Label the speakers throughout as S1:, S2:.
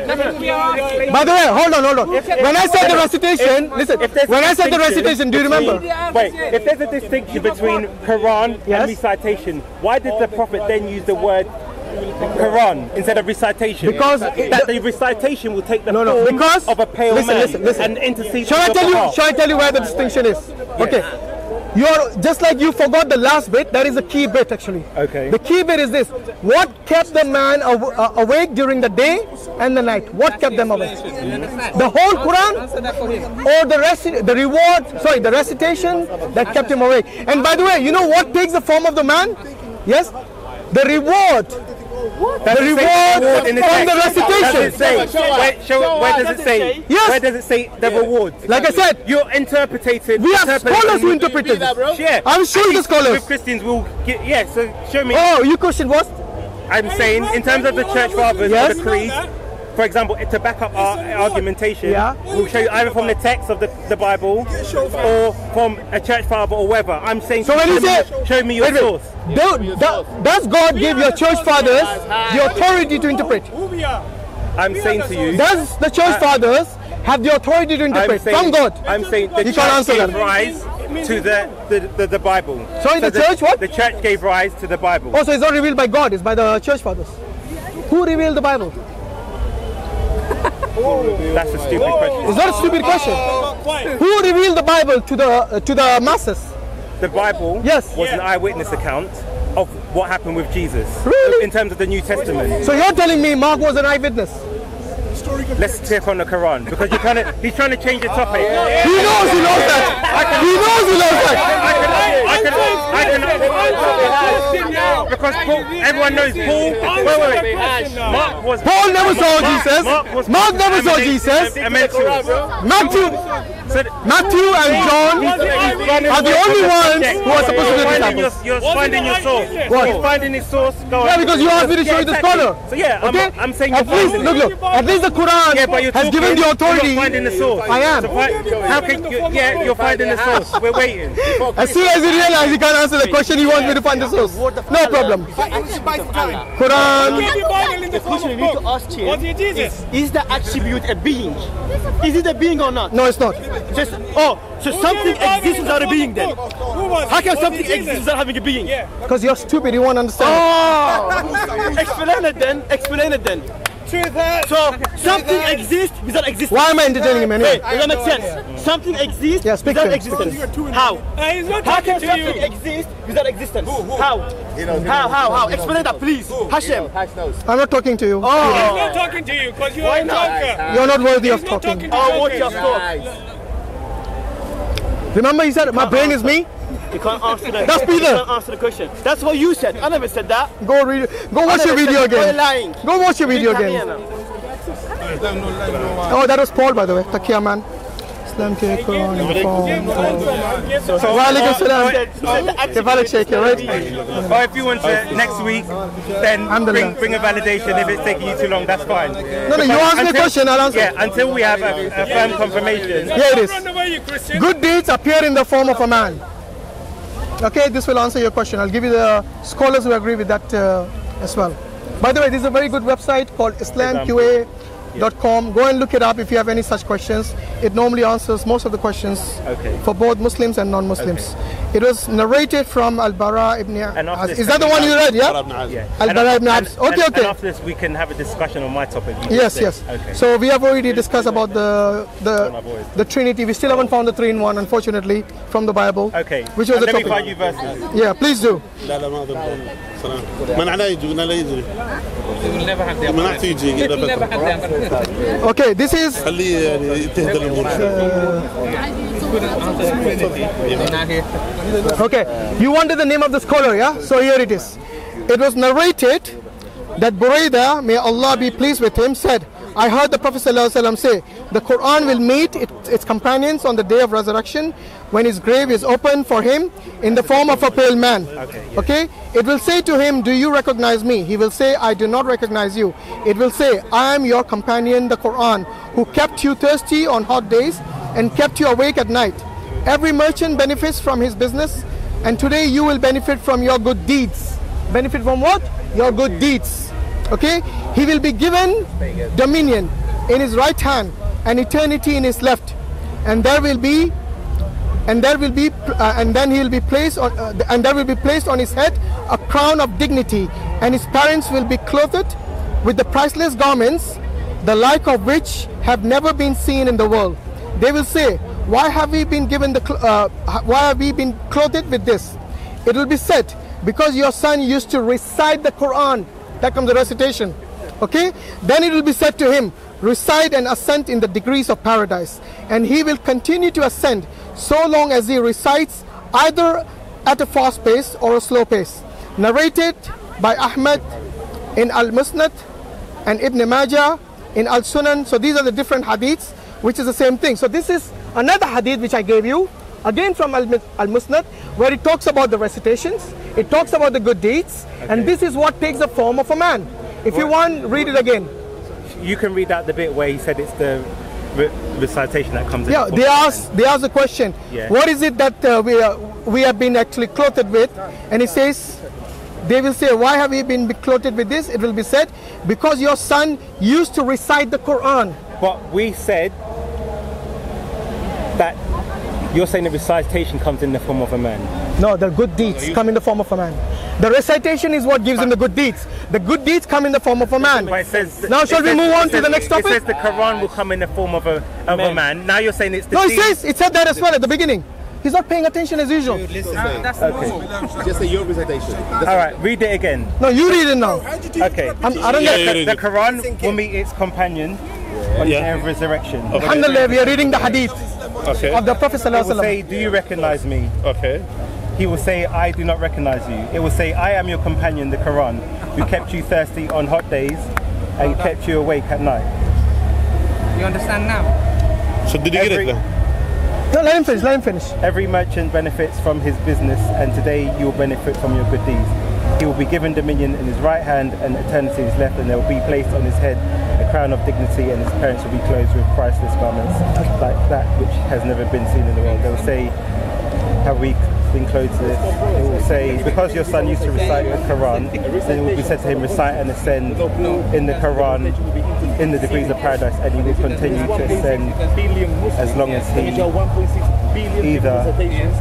S1: By the way, hold on. When I said the recitation, listen. When I said the recitation, do you remember?
S2: Wait, if there's a distinction between Quran and recitation, why did the Prophet then use the word Quran instead of recitation?
S1: Because
S2: the recitation will take the form of a pale man and intercede.
S1: Shall I tell you where the distinction is? Yes. Okay. You're just like you forgot the last bit. That is a key bit actually. Okay. The key bit is this: what kept the man awake during the day and the night? What kept them awake? The whole Quran, or the recitation that kept him awake? And by the way, you know what takes the form of the man? Yes, the reward. The reward from the recitation.
S2: Where does it say?
S1: Yes.
S2: Where does it say the reward?
S1: Like I said,
S2: you're interpreted.
S1: We have scholars who interpreted it.
S2: Yeah.
S1: I'm showing the scholars.
S2: With Christians will get, yeah, so show me.
S1: Oh, you question what?
S2: I'm saying in terms of the church fathers or the creed, for example, to back up our argumentation, we'll show you either from the text of the Bible or from a church father or whatever. I'm saying,
S1: so when you say,
S2: show me your source.
S1: Does God give your church fathers the authority to interpret?
S2: I'm saying to you,
S1: does the church fathers have the authority to interpret from God?
S2: I'm saying the church gave rise to the Bible.
S1: Sorry, the church what?
S2: The church gave rise to the Bible.
S1: Oh, so it's not revealed by God, it's by the church fathers. Who revealed the Bible?
S2: That's a stupid question.
S1: It's not a stupid question. Who revealed the Bible to the masses?
S2: The Bible was an eyewitness account of what happened with Jesus.
S1: Really?
S2: In terms of the New Testament.
S1: So you're telling me Mark was an eyewitness?
S2: Let's check on the Quran because he's trying to change the topic.
S1: He knows that. He knows that.
S2: Because everyone knows Paul.
S1: Paul never saw Jesus. Mark never saw Jesus. Matthew and John are the only ones who are supposed to be disciples.
S2: You're finding your source.
S1: What?
S2: You're finding his source.
S1: Yeah, because you asked me to show you the scholar.
S2: So yeah, okay? I'm saying
S1: at least look. At least the Quran has given the authority.
S2: You're finding the source.
S1: I am.
S2: So how can you? Yeah, you're finding the source. We're waiting.
S1: As soon as he realizes he can't answer the question, he wants me to find the source. No problem. Quran.
S3: The question you need to ask here is the attribute a being? Is it a being or not?
S1: No, it's not.
S3: So something exists without a being then? How can something exist without having a being?
S1: Because you're stupid, you won't understand.
S3: Explain it then. So something exists without existence.
S1: Why am I entertaining him anyway?
S3: Does that make sense? Something exists without existence. How? How can something exist without existence? How? Explain that, please. Hashim.
S1: I'm not talking to you.
S4: He's not talking to you because you're a talker.
S1: You're not worthy of talking.
S3: Worthy of talk.
S1: Remember he said, my brain is me?
S3: You can't answer that.
S1: That's Peter.
S3: You can't answer the question. That's what you said. I never said that.
S1: Go watch your video again.
S3: You're lying.
S1: Go watch your video again. Oh, that was Paul, by the way. Takia man. Islam ke Quran. Walaikum salam. Kefalik Sheikh, right?
S2: Or if you want to next week, then bring a validation. If it's taking you too long, that's fine.
S1: No, you ask me a question, I'll answer.
S2: Yeah, until we have a firm confirmation.
S1: Here it is. Good deeds appear in the form of a man. Okay, this will answer your question. I'll give you the scholars who agree with that as well. By the way, this is a very good website called IslamQA.com. Go and look it up if you have any such questions. It normally answers most of the questions for both Muslims and non-Muslims. It was narrated from Al-Bara ibn Is that the one you read, yeah? Al-Bara ibn Abs. Okay.
S2: And after this, we can have a discussion on my topic.
S1: Yes. Okay. So we have already discussed about the Trinity. We still haven't found the 3-in-1, unfortunately, from the Bible.
S2: Okay.
S1: Which was the topic.
S2: Let me find you verses.
S1: Yeah, please do. Okay, this is okay, you wanted the name of the scholar, yeah? So here it is. It was narrated that Buraidah, may Allah be pleased with him, said, I heard the Prophet ﷺ say, the Quran will meet its companions on the day of resurrection when his grave is open for him in the form of a pale man. Okay? It will say to him, do you recognize me? He will say, I do not recognize you. It will say, I am your companion, the Quran, who kept you thirsty on hot days and kept you awake at night. Every merchant benefits from his business, and today you will benefit from your good deeds. Benefit from what? Your good deeds. Okay, he will be given dominion in his right hand and eternity in his left, and there will be and then he will be placed on and there will be placed on his head a crown of dignity, and his parents will be clothed with the priceless garments, the like of which have never been seen in the world. They will say, why have we been given why have we been clothed with this? It will be said, because your son used to recite the Quran. That comes the recitation. Okay, then it will be said to him, recite and ascend in the degrees of paradise, and he will continue to ascend so long as he recites, either at a fast pace or a slow pace. Narrated by Ahmad in Al-Musnad and Ibn Majah in Al-Sunan. So these are the different hadiths, which is the same thing. So this is another hadith which I gave you, again from Al-Musnad, where it talks about the recitations, it talks about the good deeds, and this is what takes the form of a man. If you want, read it again.
S2: You can read out the bit where he said it's the recitation that comes in.
S1: Yeah, they ask the question, what is it that we have been actually clothed with? And he says, they will say, why have we been clothed with this? It will be said, because your son used to recite the Quran.
S2: But we said that you're saying the recitation comes in the form of a man.
S1: No, the good deeds come in the form of a man. The recitation is what gives him the good deeds. The good deeds come in the form of a man. Now shall we move on to the next topic?
S2: It says the Quran will come in the form of a man. Now you're saying it's the
S1: it said that as well at the beginning. He's not paying attention as usual.
S5: That's normal. Just say your recitation.
S2: Alright, read it again.
S1: No, you read it now.
S2: Okay. I don't get the Quran will meet its companion on the day of resurrection.
S1: Alhamdulillah, we are reading the hadith of the Prophet ﷺ.
S2: It will say, do you recognize me?
S5: Okay.
S2: He will say, I do not recognize you. It will say, I am your companion, the Quran, who kept you thirsty on hot days and kept you awake at night.
S4: You understand now?
S5: So did you get it then?
S1: No, let him finish.
S2: Every merchant benefits from his business, and today you will benefit from your good deeds. He will be given dominion in his right hand and eternity in his left, and there will be placed on his head a crown of dignity, and his parents will be clothed with priceless garments like that which has never been seen in the world. They will say, have we been clothed with it? It will say, because your son used to recite the Quran, then it will be said to him, recite and ascend in the Quran in the degrees of paradise, and he will continue to ascend as long as he either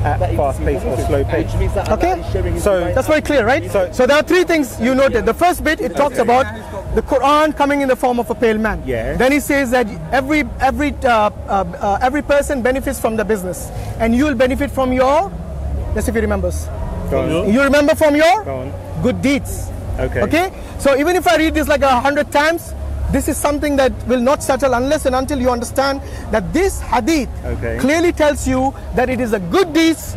S2: at fast pace or slow pace.
S1: Okay, so that's very clear, right? So there are three things you noted. The first bit, it talks about the Quran coming in the form of a pale man. Then he says that every person benefits from the business, and you will benefit from your, let's see if he remembers. You remember from your good deeds. Okay. So even if I read this like 100 times, this is something that will not settle unless and until you understand that this hadith clearly tells you that it is a good deeds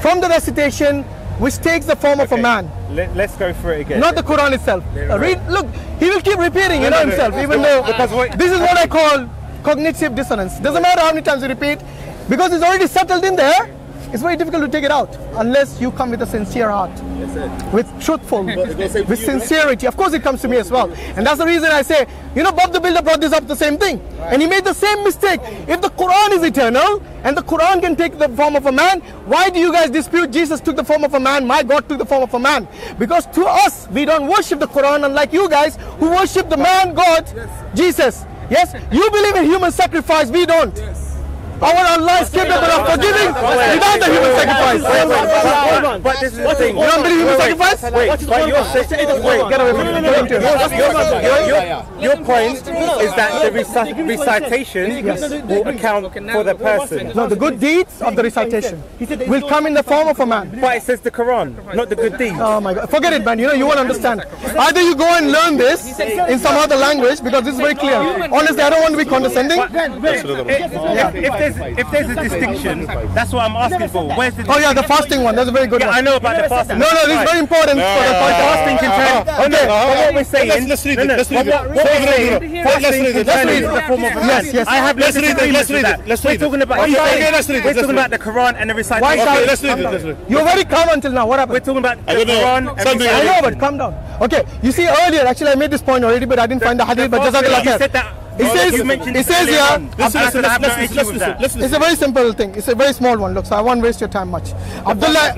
S1: from the recitation which takes the form of a man.
S2: Let's go through it again.
S1: Not the Quran itself. Look, he will keep repeating himself, even though this is what I call cognitive dissonance. Doesn't matter how many times you repeat, because it's already settled in there. It's very difficult to take it out unless you come with a sincere heart, with truthful, with sincerity. Of course it comes to me as well. And that's the reason I say, you know, Bob the Builder brought this up the same thing. And he made the same mistake. If the Quran is eternal and the Quran can take the form of a man, why do you guys dispute Jesus took the form of a man, my God took the form of a man? Because to us, we don't worship the Quran, unlike you guys who worship the man God, Jesus. Yes, you believe in human sacrifice, we don't. Our Allah is capable of forgiving without the human sacrifice.
S2: But this is the thing.
S1: You don't believe human sacrifice?
S2: But get away from your point is that the recitation will account for the person.
S1: No, the good deeds of the recitation will come in the form of a man.
S2: But it says the Quran, not the good deeds.
S1: Oh my God. Forget it, man. You know, you won't understand. Either you go and learn this in some other language, because this is very clear. Honestly, I don't want to be condescending.
S2: If there's a distinction, that's what I'm asking for. Where's the
S1: yeah, the fasting one. That's a very good one.
S2: I know about the fasting.
S1: No, this is very important for the fasting can turn.
S2: Okay, what we're saying.
S5: Let's read it. Let's read it.
S1: Yes.
S2: I have let's read it. We're talking about the Quran and the recitation.
S5: Okay, let's read it.
S1: You're very calm until now. What happened?
S2: We're talking about the Quran and the recitation.
S1: I know, but calm down. Okay, you see earlier, actually I made this point already, but I didn't find the hadith, but Jazak Allah Khair. It says here, it's a very simple thing. It's a very small one. Look, so I won't waste your time much. Abdullah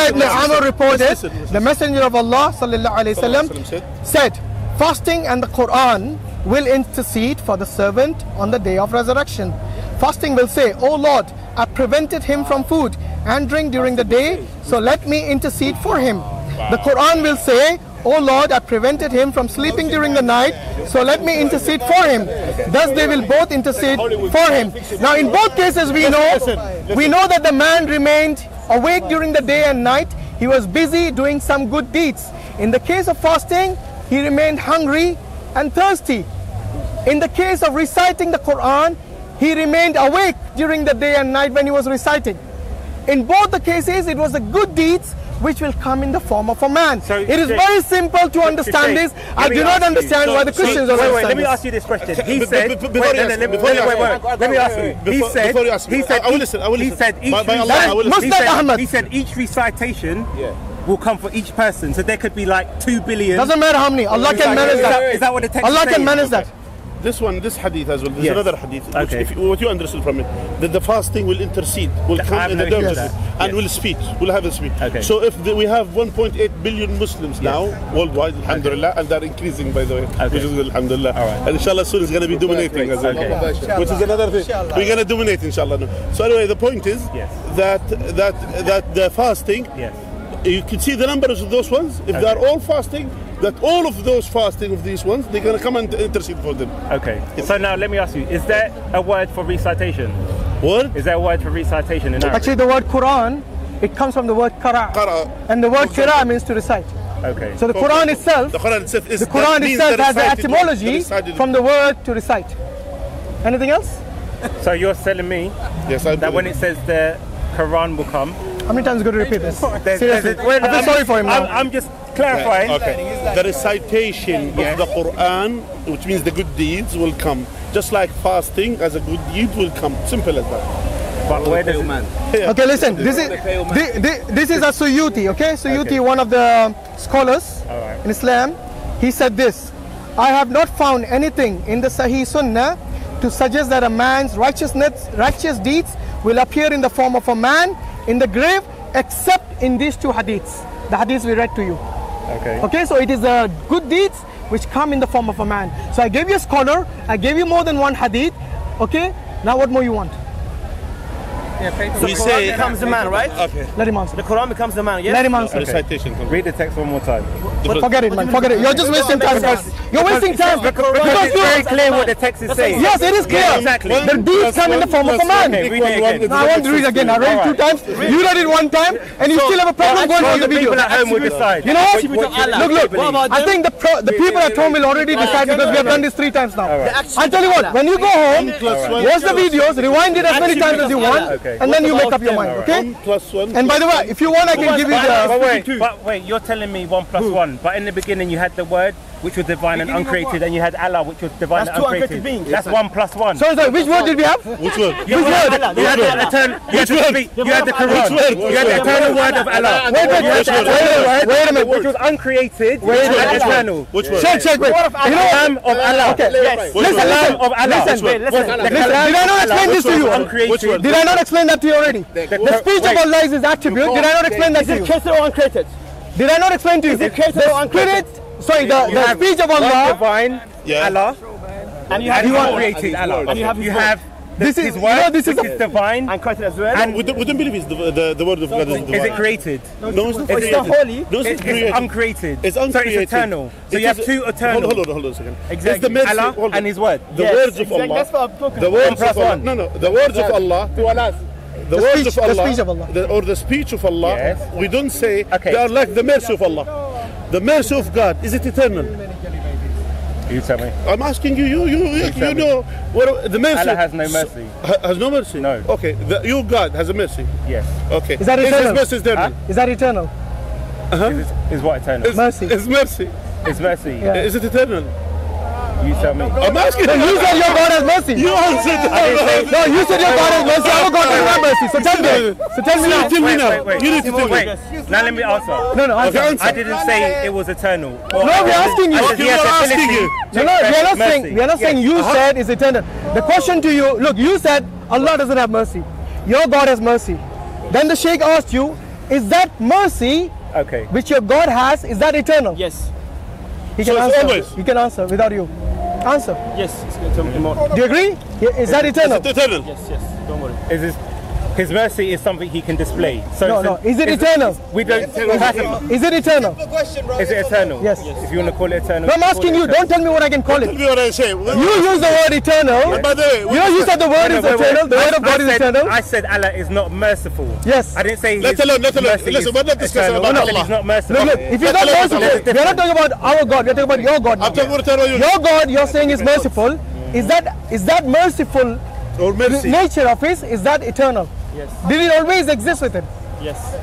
S1: ibn Amr reported, the Messenger of Allah sallallahu alaihi wasallam said, fasting and the Quran will intercede for the servant on the day of resurrection. Fasting will say, "Oh Lord, I prevented him from food and drink during the day, so let me intercede for him." The Quran will say, "Oh Lord, I prevented him from sleeping during the night, so let me intercede for him." Thus they will both intercede for him. Now in both cases we know that the man remained awake during the day and night. He was busy doing some good deeds. In the case of fasting, he remained hungry and thirsty. In the case of reciting the Quran, he remained awake during the day and night when he was reciting. In both the cases, it was the good deeds which will come in the form of a man. So it is very simple to understand this. I do not understand why the Christians don't understand.
S2: Let me ask you this question. He said, let me ask you. He said each recitation will come for each person. So there could be like 2 billion.
S1: Doesn't matter how many. Allah can manage that.
S2: Is that what the text
S1: Allah can manage that.
S5: This hadith as well. There's another hadith. What you understood from it, that the fasting will intercede, will come in the darkness, and will speak. Will have a speech. So if we have 1.8 billion Muslims now worldwide, alhamdulillah, and they're increasing, by the way, which is alhamdulillah. And inshallah soon is going to be dominating as well. Which is another thing. We're going to dominate inshallah. So anyway, the point is that the fasting. You can see the numbers of those ones. If they are all fasting, that all of those fasting of these ones, they're going to come and intercede for them.
S2: Okay. So now let me ask you: is there a word for recitation?
S5: What?
S2: Is there a word for recitation in Arabic?
S1: Actually, the word Quran, it comes from the word qara, and the word qira means to recite.
S2: Okay.
S1: So the Quran itself, has the etymology from the word to recite. Anything else?
S2: So you're telling me that when it says the Quran will come.
S1: How many times are you going to repeat this? Seriously. I'm sorry for him now.
S2: I'm just clarifying.
S5: The recitation of the Quran, which means the good deeds, will come. Just like fasting as a good deed will come. Simple as that.
S2: But where does it?
S1: Okay, listen. This is a Suyuti, okay? Suyuti, one of the scholars in Islam. He said this: "I have not found anything in the Sahih Sunnah to suggest that a man's righteous deeds will appear in the form of a man in the grave, except in these 2 hadiths, the hadiths we read to you." Okay, so it is the good deeds which come in the form of a man. So I gave you a scholar, I gave you more than 1 hadith. Okay, now what more you want?
S3: So the Quran becomes the man, right?
S5: Okay.
S1: Let him answer.
S3: The Quran becomes the man, yes?
S1: Let him answer.
S5: Recitation.
S2: Read the text one more time.
S1: Forget it, man. Forget it. You're just wasting time. You're wasting time.
S2: Because it's very clear what the text is saying.
S1: Yes, it is clear.
S2: Exactly.
S1: The deeds come in the form of a man.
S2: Okay, read it again.
S1: No, I want to read again. I read it 2 times. You read it 1 time, and you still have a problem going through the video.
S2: People at home will decide.
S1: You know what? Look. I think the people at home will already decide because we have done this 3 times now. I'll tell you what. When you go home, watch the videos, rewind it as many times as you want, and then you make up your mind. Okay? And by the way, if you want, I can give you the.
S2: But wait, you're telling me 1 + 1. But in the beginning, you had the word, which was divine and uncreated, and you had Allah, which was divine and uncreated. That's 1 + 1.
S1: Sorry, which word did we have?
S5: Which word?
S2: You had the Quran. You had the eternal word of Allah.
S1: Wait a minute.
S2: Which was uncreated and eternal.
S5: Which word?
S1: Check. Wait.
S2: The Kalam of Allah.
S1: Okay. Listen. Did I not explain this to you? Did I not explain that to you already? The speech of Allah is His attribute. Did I not explain that to you?
S3: Is it created or uncreated?
S1: Did I not explain to you?
S3: Is it created or uncreated?
S1: Sorry, the speech of Allah.
S2: Divine Allah.
S3: And you have
S2: uncreated Allah.
S3: And you have
S1: this is word, this is
S2: divine
S3: and created as well.
S5: And we don't believe it's the word of God is divine.
S2: Is it created?
S5: No, it's not created.
S3: It's not holy.
S5: No, it's
S2: uncreated.
S5: It's uncreated.
S2: So it's eternal. So you have 2 eternal.
S5: Hold on a second.
S2: Exactly.
S5: It's the mercy,
S2: Allah and His word.
S5: The words of Allah.
S3: That's what I'm talking
S5: The
S3: about.
S5: words of Allah. No. The words of Allah. The words of Allah.
S1: The speech of Allah.
S5: Or the speech of Allah.
S2: Yes.
S5: We don't say they are like the mercy of Allah. The mercy of God, is it eternal?
S2: You tell me.
S5: I'm asking you. You know what the mercy.
S2: Allah has no mercy.
S5: Has no mercy.
S2: No.
S5: Okay. Your God has a mercy.
S2: Yes.
S5: Okay.
S1: Is that eternal?
S5: His mercy is eternal.
S1: Is that eternal?
S2: Is what eternal?
S1: Mercy.
S5: It's mercy.
S2: It's mercy.
S1: Yeah.
S5: Is it eternal?
S2: You tell me.
S5: I'm asking
S1: No, you said your God has mercy.
S5: You answered.
S1: No, you said your God has mercy. Our God doesn't have mercy. So tell me now.
S5: Tell me now.
S2: Wait.
S5: You need to tell me.
S2: Wait. Now let me answer.
S1: No, answer.
S2: I didn't say it was eternal.
S1: No, we're asking you.
S5: Okay, we're asking you.
S1: We are not saying you said it's eternal. The question to you, look, you said Allah doesn't have mercy. Your God has mercy. Then the Sheikh asked you, is that mercy which your God has, is that eternal?
S3: Yes.
S1: He can answer. He can answer without you. Answer.
S3: Yes.
S1: Do you agree? Is that eternal?
S5: Is it eternal?
S3: Yes. Don't worry.
S2: His mercy is something he can display. So
S1: no. Is it eternal?
S2: We don't.
S1: Is it eternal?
S2: Is it eternal?
S1: Yes.
S2: If you want to call it eternal.
S1: No, I'm asking you. Don't tell me what I can call it.
S5: Tell me what I say.
S1: You use the word eternal.
S5: By the way,
S1: you said the word is eternal. The word of God is eternal.
S2: I said Allah is not merciful.
S1: Yes.
S2: I didn't say.
S5: Let alone. Listen, we're not discussing about Allah.
S2: He's not merciful.
S1: Look, if you're not merciful, we're not talking about our God. We're talking about your God.
S5: I'm talking about eternal.
S1: Your God, you're saying is merciful. Is that merciful?
S5: Or mercy.
S1: Nature of his, is that eternal?
S3: Yes.
S1: Did it always exist with him?
S3: Yes.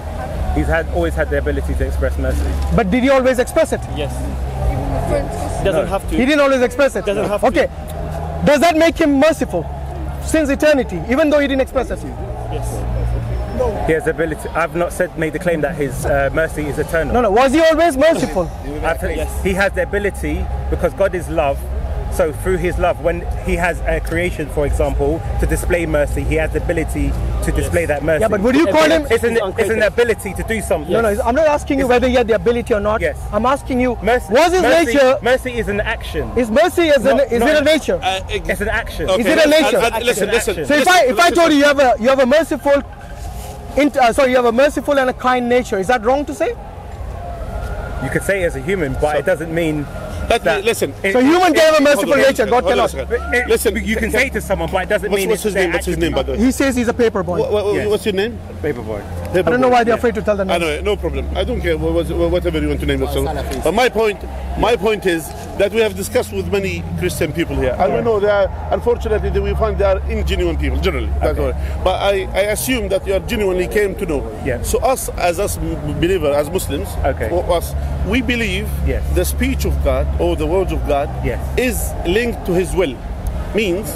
S2: He's always had the ability to express mercy.
S1: But did he always express it?
S3: Yes. Doesn't have to.
S1: He didn't always express it.
S3: Doesn't have to.
S1: Okay. Does that make him merciful since eternity, even though he didn't express it?
S3: Yes.
S2: He has the ability. I've not made the claim that his mercy is eternal.
S1: No. Was he always merciful?
S3: Yes.
S2: He has the ability because God is love. So through his love, when he has a creation, for example, to display mercy, he has the ability to display that mercy.
S1: Yeah, but would you call him?
S2: It's an ability to do something.
S1: No, I'm not asking you whether he had the ability or not.
S2: Yes.
S1: I'm asking you,
S2: mercy,
S1: was his nature?
S2: Mercy is an action.
S1: Is mercy is it a nature?
S2: It's an action.
S1: Okay. Is it a nature?
S5: Listen.
S1: So if I told you you have a merciful, you have a merciful and a kind nature, is that wrong to say?
S2: You could say it as a human, but it doesn't mean.
S5: Listen.
S1: So human can have a merciful nature, God cannot.
S2: Listen, you can say it to someone, but it doesn't mean.
S5: What's his name? What's his name, by the way?
S1: He says he's a paper boy.
S5: What's your name?
S2: Paper boy.
S1: I don't know why they're afraid to tell the name.
S5: I know, no problem. I don't care whatever you want to name yourself. But my point is that we have discussed with many Christian people here. And we know that unfortunately we find they are ingenuine people generally. That's all. But I assume that you are genuinely came to know.
S2: Yeah.
S5: So us believers, as Muslims, we believe the speech of God or the words of God is linked to His will. Means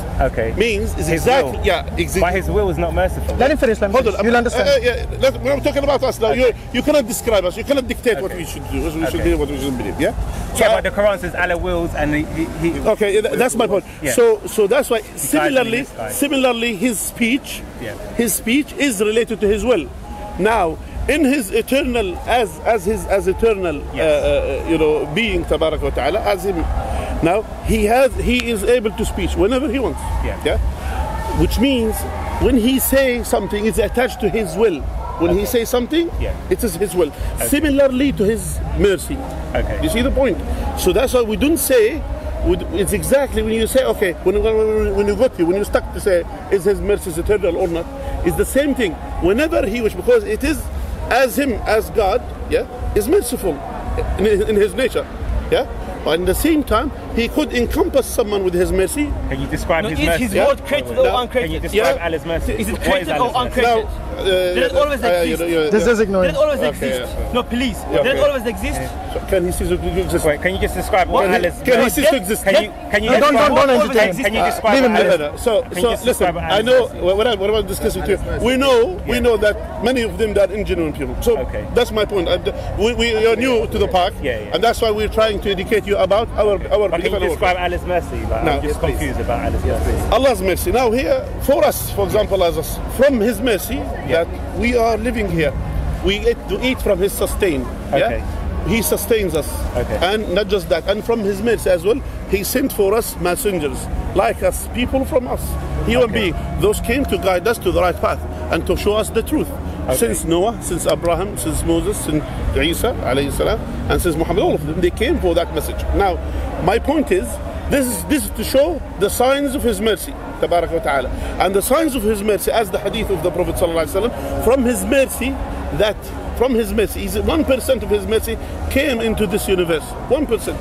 S5: is exactly exactly.
S2: But His will is not merciful.
S1: Let him finish. Hold on. You'll understand.
S5: I'm talking about us now. You cannot describe us. You cannot dictate what we should do. What we should do. What we shouldn't believe. Yeah.
S2: But the Quran says Allah wills, and he
S5: okay, that's my point. Yeah. So that's why similarly, His speech is related to His will. Now, in His eternal as eternal being, Tabarak wa Ta'ala, as Him. Now he is able to speak whenever he wants. Yeah. Which means when he says something, it's attached to His will. When he says something, it is His will. Similarly to His mercy. Okay. You see the point? So that's why we don't say. It's exactly when you say when you're stuck to say is His mercy eternal or not. It's the same thing. Whenever He wishes, because it is as Him as God. Is merciful in His nature. But at the same time, He could encompass someone with His mercy.
S2: Can you describe His mercy?
S3: Is His word created or uncreated?
S2: Can you describe Allah's mercy?
S3: Is it created or uncreated? Did it always exist?
S1: This is ignorant.
S3: Did it always exist? No, please. Did it always exist?
S5: Can He cease to exist?
S2: Wait, can you just describe what Allah's mercy?
S5: Can He cease to exist?
S2: Can you
S1: don't entertain.
S2: Can you describe?
S5: So listen. I know what I'm discussing with you. We know that many of them are ingenuine people. So that's my point. We are new to the park, and that's why we're trying to educate you about our
S2: belief. Can you describe Allah's mercy? I'm just confused about Allah's mercy.
S5: Allah's mercy. Now here, for us, for example, as us, from His mercy, that we are living here, we get to eat from His sustain. He sustains us. And not just that, and from His mercy as well, He sent for us messengers, like us, people from us, human beings. Those came to guide us to the right path and to show us the truth. Since Noah, since Abraham, since Moses, since Isa, alayhi salam, and since Muhammad, all of them, they came for that message. Now, my point is, this is to show the signs of His mercy, tabarak wa ta'ala. And the signs of His mercy, as the hadith of the Prophet sallallahu alaihi wasallam, from His mercy, 1% of His mercy came into this universe. 1%.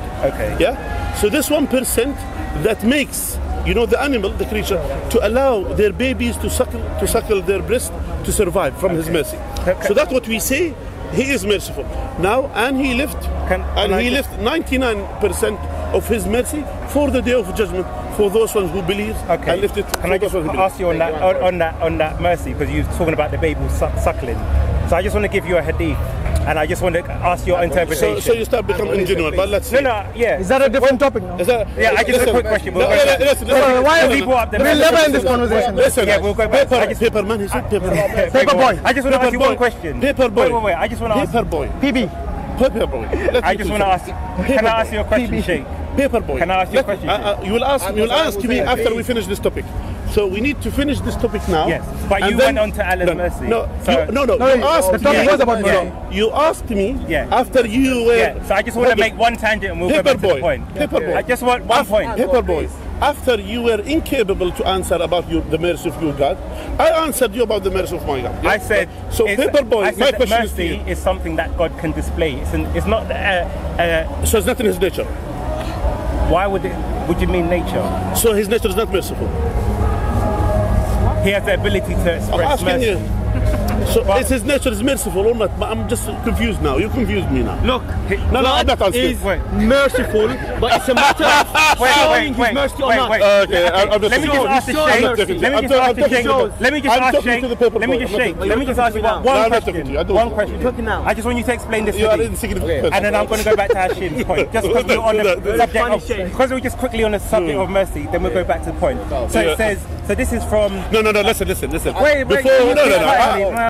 S5: So this 1% that makes, the animal, the creature, to allow their babies to suckle their breast to survive from His mercy. So that's what we say. He is merciful. Now, and He left 99% of His mercy for the day of judgment for those ones who believe and left it.
S2: Can I just ask you on that mercy, because you're talking about the baby suckling. So I just want to give you a hadith, and I just want to ask your interpretation.
S5: So you start becoming ingenuine, but let's see.
S1: Is that a different topic now?
S2: I just have a quick question.
S1: Why have we brought up the we'll never end this conversation.
S5: Listen,
S2: we'll go back.
S5: Paper man, he said paper.
S1: Paper boy.
S2: I just want to ask you one question.
S5: Paper boy.
S2: Wait. I just want to ask.
S5: Paper boy.
S1: PB.
S5: Paper boy.
S2: I just want to ask. Can I ask you a question, Sheikh?
S5: Paper boy.
S2: Can I ask you a question?
S5: You will ask me after we finish this topic. So we need to finish this topic now.
S2: Yes, but you went on to Allah's mercy.
S5: No, you asked me.
S1: The topic was about mercy.
S5: You asked me after you were.
S2: Yeah, so I just want to make one tangent and we'll go back to the point.
S5: Paper boy.
S2: I just want one point.
S5: Paper boy. After you were incapable to answer about the mercy of your God, I answered you about the mercy of my God. Yeah?
S2: I said,
S5: so paper boy, my question
S2: mercy is something that God can display. It's not.
S5: So it's not in His nature.
S2: Why would you mean nature?
S5: So His nature is not merciful.
S2: He has the ability to express mercy.
S5: So is His nature is merciful or not? But I'm just confused now. You confused me now.
S3: Look,
S5: I'm not
S3: God is merciful, but it's a matter of showing His mercy or not.
S5: Okay,
S2: let me just ask the Sheikh. Let me just ask you one question. I just want you to explain this to me. And then I'm going to go back to Hashim's point. Just because we're on the subject because we're just quickly on the subject of mercy, then we'll go back to the point. So it says, so this is from...
S5: No, listen.
S2: Wait.